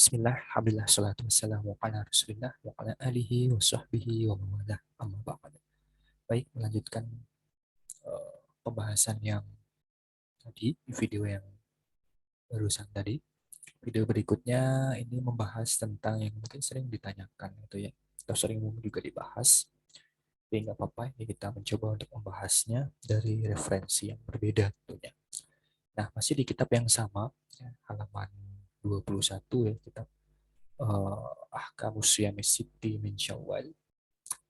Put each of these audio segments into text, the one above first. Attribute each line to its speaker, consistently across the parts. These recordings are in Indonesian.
Speaker 1: Bismillah, alhamdulillah, salatu wassalamu ala rasulillah wa ala alihi wa sahbihi wa mawalah amma ba'd. Baik, melanjutkan pembahasan yang tadi, di video yang barusan tadi. Video berikutnya ini membahas tentang yang mungkin sering ditanyakan gitu ya, atau sering juga dibahas. Tapi nggak apa-apa, ini kita mencoba untuk membahasnya dari referensi yang berbeda tentunya. Nah, masih di kitab yang sama, ya, halaman 21 ya, kitab Ahkamus Siyamis Sitti min Syawal.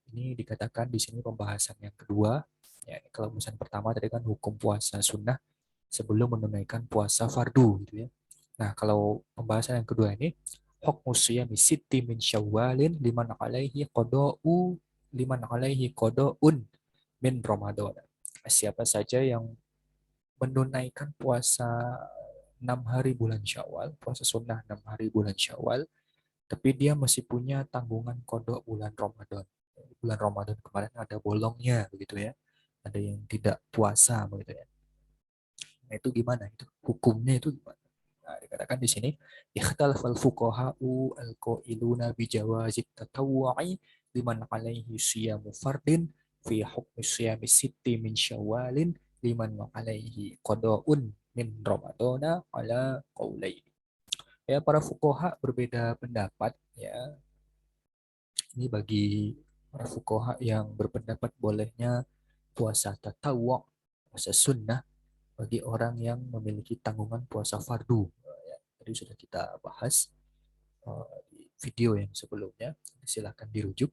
Speaker 1: Ini dikatakan di sini pembahasan yang kedua. Ya, kalau pembahasan pertama tadi kan hukum puasa sunnah sebelum menunaikan puasa fardu gitu ya. Nah, kalau pembahasan yang kedua ini hukmu siyami sitti min syawalin liman alaihi qada'un min Ramadan. Siapa saja yang menunaikan puasa 6 hari bulan Syawal, puasa sunnah 6 hari bulan Syawal, tapi dia masih punya tanggungan kodok bulan Ramadan. Bulan Ramadan kemarin ada bolongnya begitu ya, ada yang tidak puasa begitu ya. Nah itu gimana, itu hukumnya itu gimana? Nah, dikatakan di sini ikhtalafal fuqaha'u al-qailuna bi jawazit tatawwu'i liman alaihi siyamu fardin fi hukmi siyami sitti min syawalin liman alaihi qada'un min ramadana ala qaulaini. Ya, para fuqaha berbeda pendapat ya. Ini bagi para fuqaha yang berpendapat bolehnya puasa tatawwu, puasa sunnah bagi orang yang memiliki tanggungan puasa fardu. Ya, tadi sudah kita bahas di video yang sebelumnya. Silahkan dirujuk.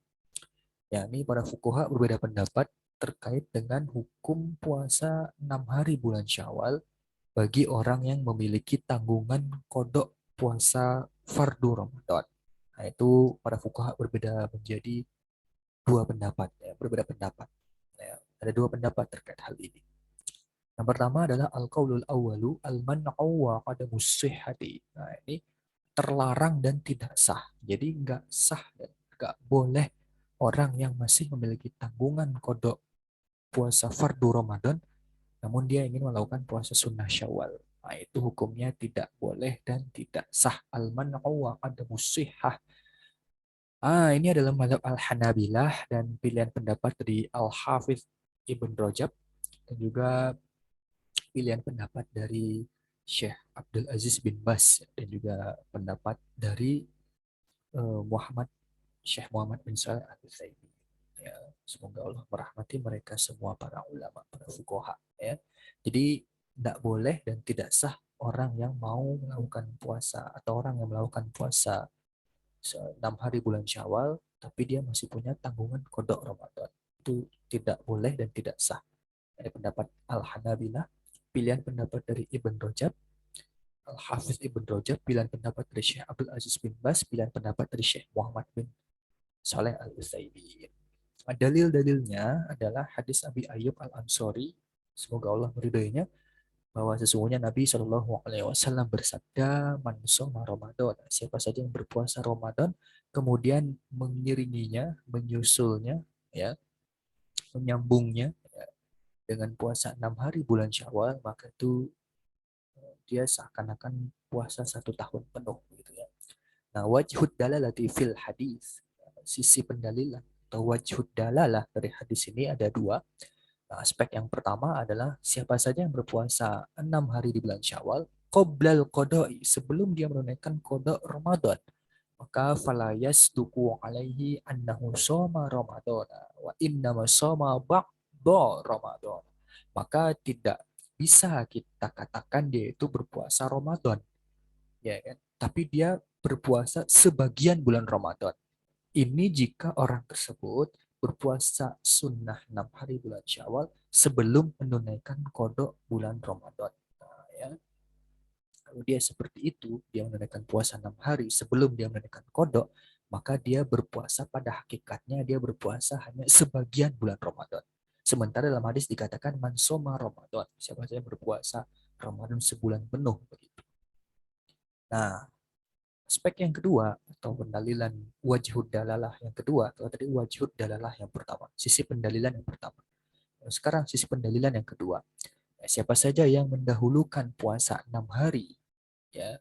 Speaker 1: Ya, ini para fuqaha berbeda pendapat terkait dengan hukum puasa 6 hari bulan Syawal bagi orang yang memiliki tanggungan kodok puasa fardu Ramadan. Nah, itu para fuqaha berbeda menjadi dua pendapat, ya, berbeda pendapat. Ya, ada dua pendapat terkait hal ini. Yang pertama adalah al-qaulul awwalu al-man'u wa qadamus sihhati. Nah, ini terlarang dan tidak sah. Jadi nggak sah dan nggak boleh orang yang masih memiliki tanggungan kodok puasa fardu Ramadan, namun dia ingin melakukan puasa sunnah Syawal. Nah, itu hukumnya tidak boleh dan tidak sah. Al-man'u wa qadamus sihhah. Ini adalah mazhab Al-Hanabilah dan pilihan pendapat dari Al-Hafidh Ibn Rajab dan juga pilihan pendapat dari Syekh Abdul Aziz bin Bas dan juga pendapat dari Muhammad Syekh Muhammad bin Shalih Al-Utsaimin. Ya, semoga Allah merahmati mereka semua para ulama, para fuqaha ya. Jadi tidak boleh dan tidak sah orang yang mau melakukan puasa atau orang yang melakukan puasa 6 hari bulan Syawal, tapi dia masih punya tanggungan kodok Ramadan. Itu tidak boleh dan tidak sah. Ada pendapat Al-Hanabilah, pilihan pendapat dari Ibn Rajab, Al-Hafiz Ibn Rajab, pilihan pendapat dari Syekh Abdul Aziz bin Bas, pilihan pendapat dari Syekh Muhammad bin Saleh Al-Utsaimin. Dalil-dalilnya adalah hadis Abi Ayyub Al-Ansori, semoga Allah meridainya, bahwa sesungguhnya Nabi Shallallahu Alaihi Wasallam bersabda, "Man shoma Ramadan, siapa saja yang berpuasa Ramadan, kemudian mengiringinya, menyusulnya, ya, menyambungnya ya, dengan puasa 6 hari bulan Syawal, maka itu dia seakan-akan puasa 1 tahun penuh, gitu ya." Nah, wajhud dalalati fil hadis, sisi pendalilan atau wajhud dalalah dari hadis ini ada dua. Nah, aspek yang pertama adalah siapa saja yang berpuasa 6 hari di bulan Syawal, qoblal qodoi, sebelum dia menunaikan kodok Ramadan, maka falayas duku alaihi annahu soma Ramadan wa innama soma ba'da Ramadan. Maka tidak bisa kita katakan dia itu berpuasa Ramadan, ya kan? Tapi dia berpuasa sebagian bulan Ramadan. Ini jika orang tersebut berpuasa sunnah 6 hari bulan Syawal sebelum menunaikan kodok bulan Ramadan. Nah, ya. Kalau dia seperti itu, dia menunaikan puasa 6 hari sebelum dia menunaikan kodok, maka dia berpuasa pada hakikatnya dia berpuasa hanya sebagian bulan Ramadan. Sementara dalam hadis dikatakan mansoma Ramadan, siapa saja berpuasa Ramadan sebulan penuh begitu. Nah, aspek yang kedua atau pendalilan wajhud dalalah yang kedua, atau tadi wajhud dalalah yang pertama, sisi pendalilan yang pertama. Sekarang sisi pendalilan yang kedua. Siapa saja yang mendahulukan puasa 6 hari ya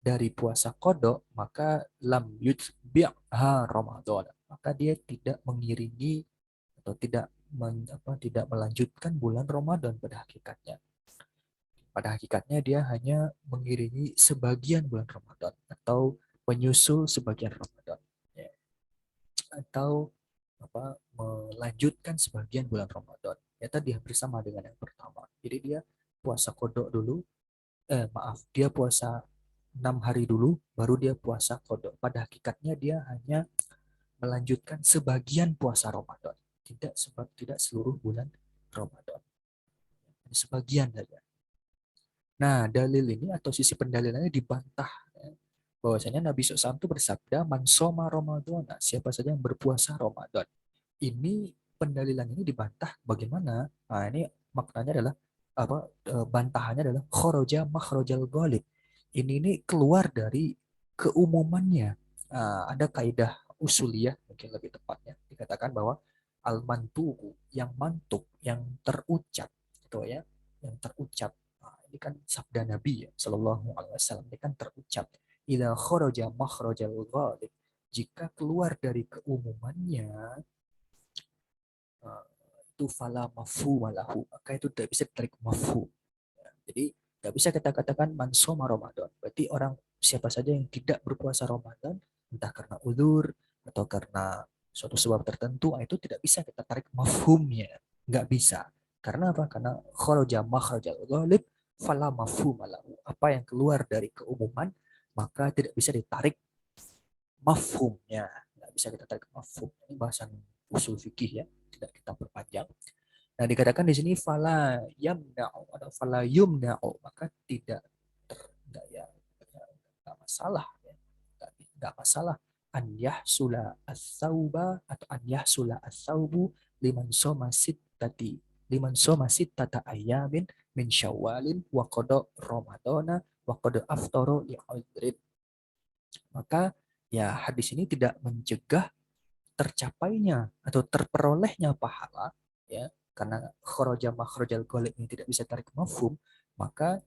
Speaker 1: dari puasa kodok, maka lam yutbi'ha Ramadan. Maka dia tidak mengiringi atau tidak melanjutkan bulan Ramadan pada hakikatnya. Pada hakikatnya dia hanya mengiringi sebagian bulan Ramadan atau menyusul sebagian Ramadan. Ya. Atau melanjutkan sebagian bulan Ramadan. Ya tadi hampir sama dengan yang pertama. Jadi dia puasa kodok dulu, dia puasa 6 hari dulu, baru dia puasa kodok. Pada hakikatnya dia hanya melanjutkan sebagian puasa Ramadan, tidak seluruh bulan Ramadan, sebagian saja. Nah, dalil ini atau sisi pendalilannya dibantah, ya, bahwasanya Nabi SAW itu bersabda, "Man soma Ramadan," siapa saja yang berpuasa Ramadan. Ini pendalilan ini dibantah bagaimana? Nah, ini maknanya adalah bantahannya adalah khoroja makhrojal ghalib. Ini keluar dari keumumannya. Nah, ada kaidah usuliyah mungkin lebih tepatnya dikatakan bahwa al mantuku yang mantuk yang terucap itu ya yang terucap. Nah, ini kan sabda Nabi ya Shallallahu Alaihi Wasallam ini kan terucap. Ila khoroja makhrojal ghalib, jika keluar dari keumumannya, uh, itu fala mafhum lahu, maka itu tidak bisa ditarik mafhum. Ya, jadi tidak bisa kita katakan man soma Ramadan. Berarti orang siapa saja yang tidak berpuasa Ramadan, entah karena udzur atau karena suatu sebab tertentu, itu tidak bisa kita tarik mafhumnya. Nggak bisa. Karena apa? Karena kharaja makhrajal ghalib fala mafhum lahu. Apa yang keluar dari keumuman, maka tidak bisa ditarik mafhumnya. Nggak bisa kita tarik mafhum. Ini bahasan usul fikih ya. Tidak kita perpanjang. Nah, dikatakan di sini fala yamna'u atau fala yumna'u, maka tidak tidak ya enggak masalah ya. Enggak masalah an yahsula as-sauba atau an yahsula as-saubu liman soma sittata ayamin min syawalin wa qada ramadana wa qada aftara li udhrin. Maka ya hadis ini tidak mencegah tercapainya atau terperolehnya pahala ya, karena kharaja makhrajal ghalib ini tidak bisa tarik mafhum, maka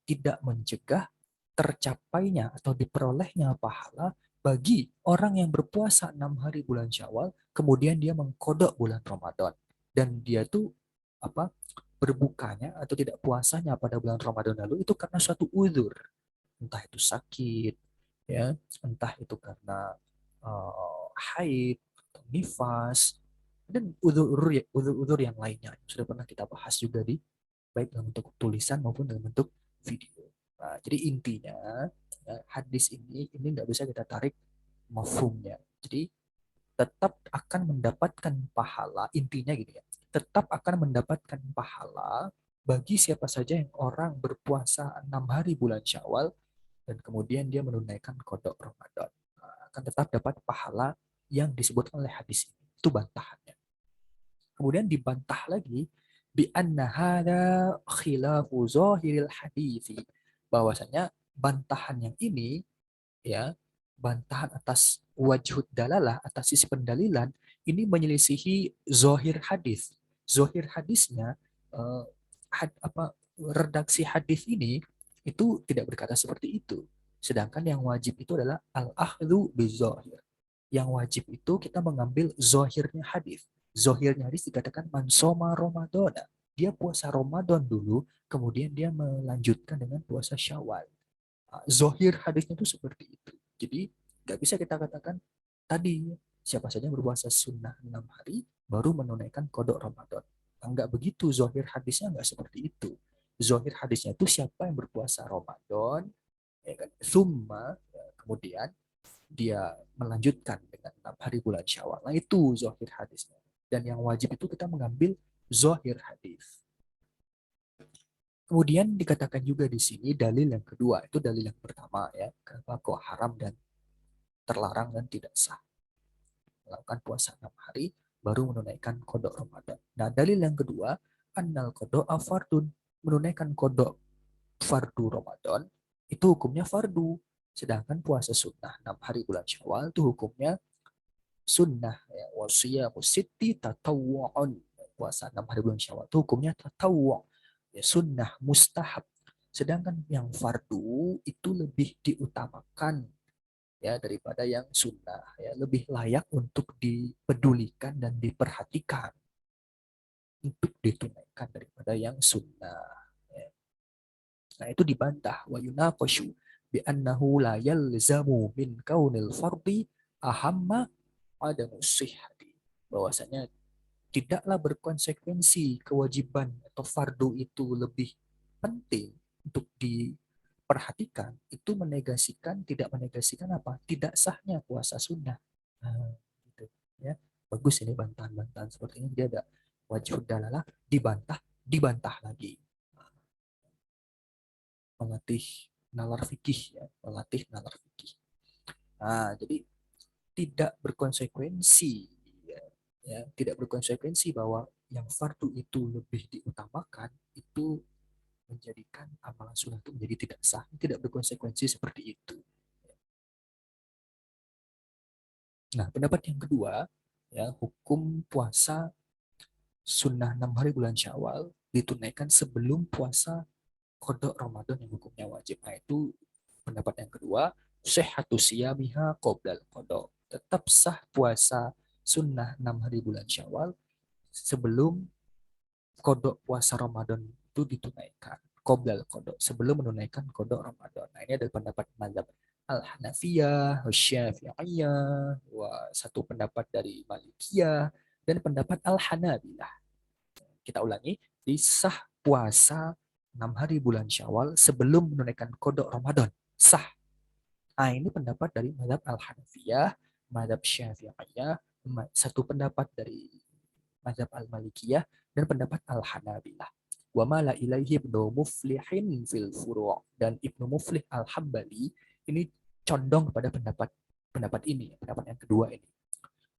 Speaker 1: tidak mencegah tercapainya atau diperolehnya pahala bagi orang yang berpuasa 6 hari bulan Syawal kemudian dia mengkodok bulan Ramadan dan dia tuh apa berbukanya atau tidak puasanya pada bulan Ramadan lalu itu karena suatu uzur, entah itu sakit ya, entah itu karena haid, atau nifas, dan uzur-uzur yang lainnya. Sudah pernah kita bahas juga baik dalam bentuk tulisan maupun dalam bentuk video. Nah, jadi intinya hadis ini nggak bisa kita tarik mafhumnya. Jadi tetap akan mendapatkan pahala, intinya gitu ya. Tetap akan mendapatkan pahala bagi siapa saja yang orang berpuasa 6 hari bulan Syawal dan kemudian dia menunaikan kodok Ramadan. Akan tetap dapat pahala yang disebut oleh hadis ini. Itu bantahannya. Kemudian dibantah lagi bi anna hada khilafu zahiril hadisi. Bahwasanya bantahan yang ini ya, bantahan atas wajhud dalalah, atas sisi pendalilan ini menyelisihi zahir hadis. Zahir hadisnya eh, redaksi hadis ini itu tidak berkata seperti itu. Sedangkan yang wajib itu adalah al-akhdhu bizahir. Yang wajib itu kita mengambil zahirnya hadis. Zahirnya hadis dikatakan mansoma Ramadan. Dia puasa Ramadan dulu, kemudian dia melanjutkan dengan puasa Syawal. Zohir hadisnya itu seperti itu. Jadi nggak bisa kita katakan tadi siapa saja yang berpuasa sunnah 6 hari baru menunaikan kodok Ramadan. Enggak begitu, zohir hadisnya enggak seperti itu. Zohir hadisnya itu siapa yang berpuasa Ramadan, ya kan, summa, ya, kemudian dia melanjutkan dengan 6 hari bulan Syawal. Nah itu zohir hadisnya. Dan yang wajib itu kita mengambil zohir hadis. Kemudian dikatakan juga di sini dalil yang kedua, itu dalil yang pertama ya, kenapa kok haram dan terlarang dan tidak sah. Melakukan puasa 6 hari baru menunaikan kodok Ramadan. Nah dalil yang kedua, annal kodok fardun, menunaikan kodok fardu Ramadan itu hukumnya fardu. Sedangkan puasa sunnah 6 hari bulan Syawal itu hukumnya sunnah ya, wasiyamu sitti tatawwu'un. Puasa 6 hari bulan Syawal itu hukumnya tatawwu', ya, sunnah mustahab. Sedangkan yang fardu itu lebih diutamakan ya daripada yang sunnah, ya lebih layak untuk dipedulikan dan diperhatikan untuk ditunaikan daripada yang sunnah. Ya. Nah itu dibantah wa yunaqashu bi annahu la yalzamu min kaunil fardi ahamma adamu sihhati. Bahwasanya tidaklah berkonsekuensi kewajiban atau fardu itu lebih penting untuk diperhatikan, itu menegasikan, tidak menegasikan apa? Tidak sahnya puasa sunnah. Nah, gitu. Ya. Bagus ini bantahan-bantahan seperti ini. Dia ada wajib dalalah, dibantah, dibantah lagi. Melatih nalar fikih, ya. Melatih nalar fikih. Nah, jadi tidak berkonsekuensi, ya, ya, tidak berkonsekuensi bahwa yang fardu itu lebih diutamakan itu menjadikan amalan sunnah itu menjadi tidak sah, tidak berkonsekuensi seperti itu. Nah, pendapat yang kedua, ya, hukum puasa sunnah 6 hari bulan Syawal ditunaikan sebelum puasa kodok Ramadan yang hukumnya wajib. Nah, itu pendapat yang kedua, sehatu siyamiha qoblal kodok. Tetap sah puasa sunnah 6 hari bulan Syawal sebelum kodok puasa Ramadan itu ditunaikan. Qoblal kodok, sebelum menunaikan kodok Ramadan. Nah, ini ada pendapat mazhab Al-Hanafiyah, Syafi'iyah, satu pendapat dari Malikiyah, dan pendapat Al-Hanabilah. Kita ulangi, disah puasa 6 hari bulan Syawal sebelum menunaikan kodok Ramadan. Sah. Nah, ini pendapat dari mazhab Al-Hanafiyah, mazhab Syafi'iyah, satu pendapat dari mazhab Al-Malikiyah, dan pendapat Al-Hanabilah. Wa mala ilaihi Ibnu Muflihin fil furu', dan Ibnu Muflih Al-Hambali ini condong pada pendapat pendapat ini, pendapat yang kedua ini.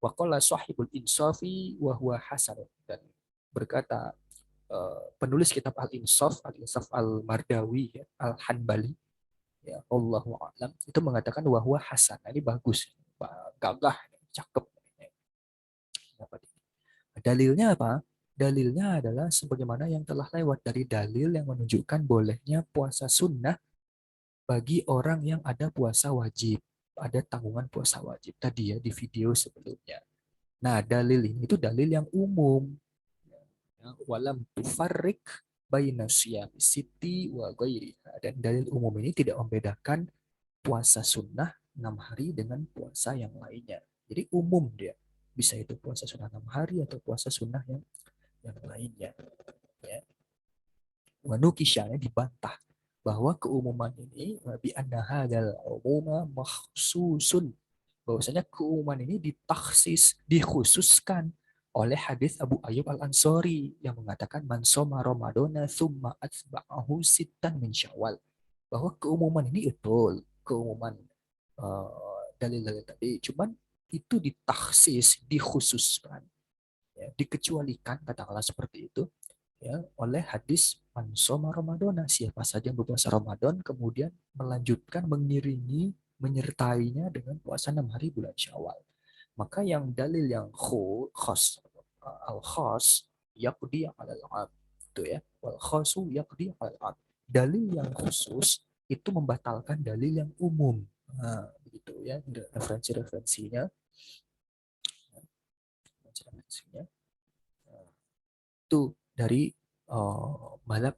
Speaker 1: Wa qala sahibul insafi wa huwa hasan, dan berkata penulis kitab Al-Insaf, Al-Insaf Al-Mardawi, ya, Al-Hanbali, ya Allahu a'lam, itu mengatakan bahwa hasan. Nah, ini bagus, gagah, cakep. Dalilnya apa? Dalilnya adalah sebagaimana yang telah lewat dari dalil yang menunjukkan bolehnya puasa sunnah bagi orang yang ada puasa wajib, ada tanggungan puasa wajib tadi ya di video sebelumnya. Nah, dalil ini itu dalil yang umum. Ya, walam tufarrik baina siyami siti wa ghairiha. Dan dalil umum ini tidak membedakan puasa sunnah 6 hari dengan puasa yang lainnya. Jadi umum dia. Bisa itu puasa sunnah 6 hari atau puasa sunnah yang lainnya. Ya. Wanukisya dibantah bahwa keumuman ini bi anna hadzal umuma makhsusun, bahwasanya keumuman ini ditaksis, dikhususkan oleh hadis Abu Ayyub Al-Ansari yang mengatakan man soma ramadana thumma atba'ahu sittan min syawal, bahwa keumuman ini betul, keumuman dalil-dalil tadi, cuman itu ditaksis, dikhususkan, ya, dikecualikan katakanlah seperti itu, ya, oleh hadis mansoma Ramadana, siapa saja yang berpuasa Ramadan kemudian melanjutkan mengiringi menyertainya dengan puasa 6 hari bulan Syawal. Maka yang dalil yang khas, al khas yaqdi alal am, itu ya, wal khasu yaqdi alal am. Dalil yang khusus itu membatalkan dalil yang umum. Nah, begitu ya referensi-referensinya. Referensi-referensinya. Itu dari mazhab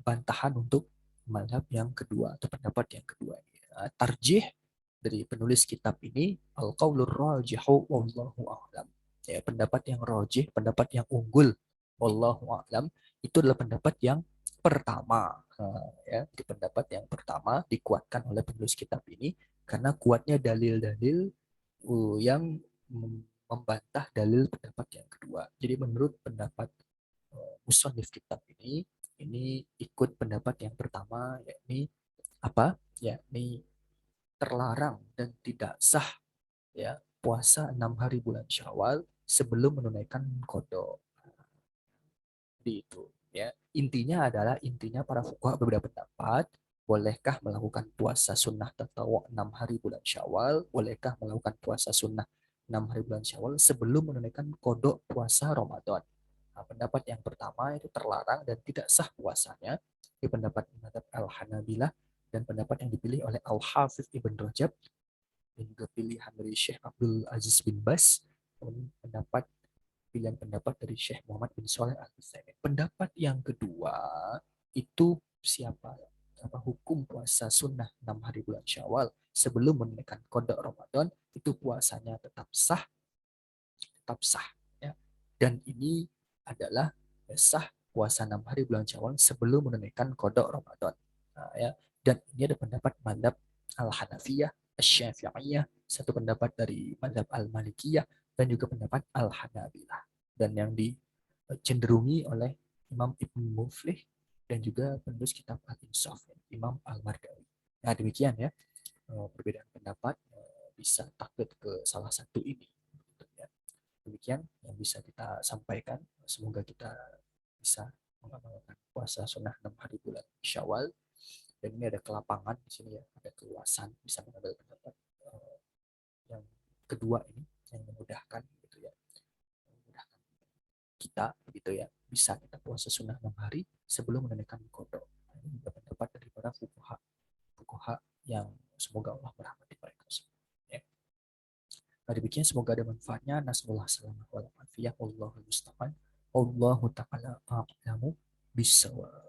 Speaker 1: bantahan untuk mazhab yang kedua atau pendapat yang kedua. Tarjih dari penulis kitab ini al-qaulur rajihu wallahu a'lam. Ya, pendapat yang rajih, pendapat yang unggul wallahu a'lam itu adalah pendapat yang pertama. Ya, di pendapat yang pertama dikuatkan oleh penulis kitab ini karena kuatnya dalil-dalil yang membantah dalil pendapat yang kedua. Jadi menurut pendapat musannif kitab ini ikut pendapat yang pertama, yakni apa? Yakni terlarang dan tidak sah ya puasa 6 hari bulan Syawal sebelum menunaikan qada. Di itu ya. Intinya para fuqaha berbeda pendapat, bolehkah melakukan puasa sunnah tatawwu 6 hari bulan Syawal, bolehkah melakukan puasa sunnah 6 hari bulan Syawal sebelum menunaikan kodok puasa Ramadan. Nah, pendapat yang pertama itu terlarang dan tidak sah puasanya Ini pendapat mazhab Al-Hanabilah dan pendapat yang dipilih oleh Al-Hafidh Ibn Rajab dan juga pilihan dari Syekh Abdul Aziz bin Bas, pendapat pilihan pendapat dari Syekh Muhammad bin Shalih Al-Utsaimin. Pendapat yang kedua itu siapa? Apa hukum puasa sunnah 6 hari bulan Syawal sebelum menunaikan qada Ramadan itu puasanya tetap sah ya. Dan ini adalah sah puasa 6 hari bulan Syawal sebelum menunaikan qada Ramadan. Nah, ya. Dan ini ada pendapat mazhab Al-Hanafiyah, Asy-Syafi'iyah, satu pendapat dari mazhab Al-Malikiyah dan juga pendapat Al-Hanabilah. Dan yang dicenderungi oleh Imam Ibn Muflih dan juga penulis kitab Al-Insaf, Imam Al-Mardawi. Nah, demikian ya perbedaan pendapat bisa taklid ke salah satu ini. Demikian yang bisa kita sampaikan. Semoga kita bisa mengamalkan puasa sunnah 6 hari bulan Syawal. Dan ini ada kelapangan di sini ya, ada keluasan bisa mengambil pendapat yang kedua ini yang memudahkan gitu ya, memudahkan kita gitu ya, bisa kita puasa sunnah 6 hari sebelum menunaikan qada. Ini juga pendapat dari para fuqaha yang semoga Allah merahmati mereka semua. Ya. Nah, demikian semoga ada manfaatnya. Nasallahu salamah wal afiyah. Allahul musta'an. Allahu ta'ala a'lamu bisawab.